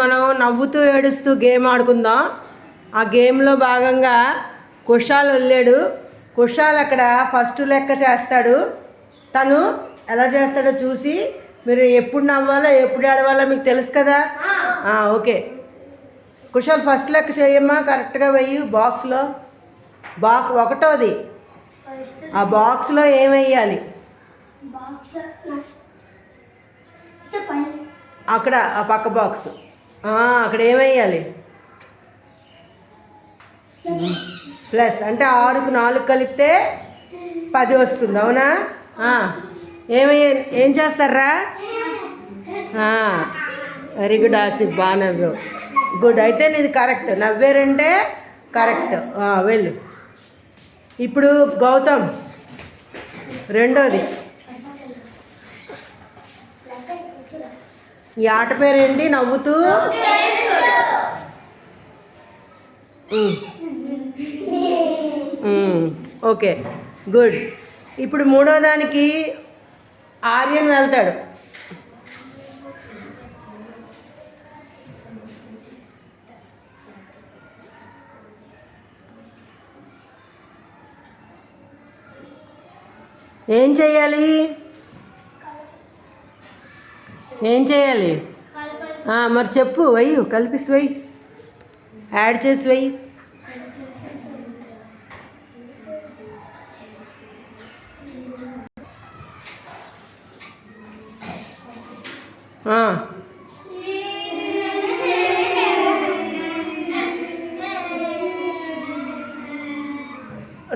మనం నవ్వుతూ ఏడుస్తూ గేమ్ ఆడుకుందాం. ఆ గేమ్లో భాగంగా కుషాల్ వెళ్ళాడు. కుషాల్ అక్కడ ఫస్ట్ లెక్క చేస్తాడు. తను ఎలా చేస్తాడో చూసి మీరు ఎప్పుడు నవ్వాలో ఎప్పుడు ఆడవాలో మీకు తెలుసు కదా. ఓకే కుషాల్ ఫస్ట్ లెక్క చేయమ్మా, కరెక్ట్గా వెయ్యి. బాక్స్లో ఒకటోది ఆ బాక్స్లో ఏమేయాలి? అక్కడ ఆ పక్క బాక్స్ అక్కడ ఏమేయాలి? ప్లస్ అంటే 6కు 4 కలిపితే 10 వస్తుంది, అవునా? ఏం చేస్తారా? వెరీ గుడ్ ఆసిఫ్, బాగా నవ్వావు. గుడ్, అయితే నీది కరెక్ట్. నవ్వారంటే కరెక్ట్. వెళ్ళు. ఇప్పుడు గౌతమ్ రెండోది. ఈ ఆట పేరేంటి? నవ్వుతూ. Okay good. ఇప్పుడు మూడో దానికి ఆర్యన్ వెళ్తాడు. ఏం చేయాలి? మరి చెప్పు. వెయ్యి, కలిపిసి వెయ్యి, యాడ్ చేసి వెయ్యి.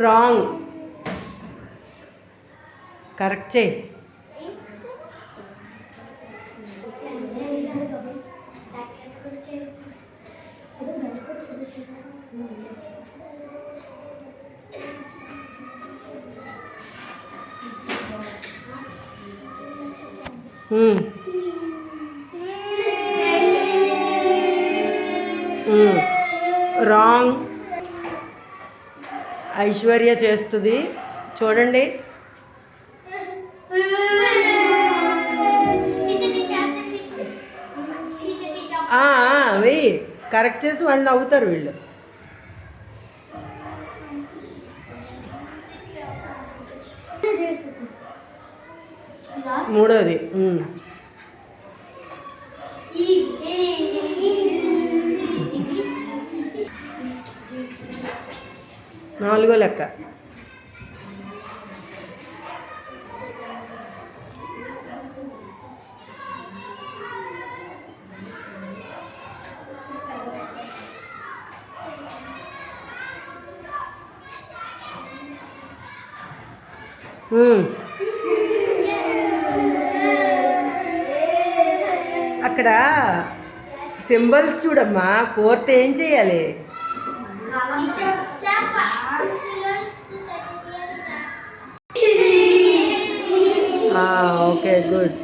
రాంగ్, కరెక్ట్ చేయి. రాంగ్. ఐశ్వర్య చేస్తుంది, చూడండి. వెయ్యి, కరెక్ట్ చేసి వాళ్ళు నవ్వుతారు వీళ్ళు. మూడోది. నాలుగో లెక్క. అక్కడ సింబల్స్ చూడమ్మా. 4th ఏం చేయాలి? Okay good.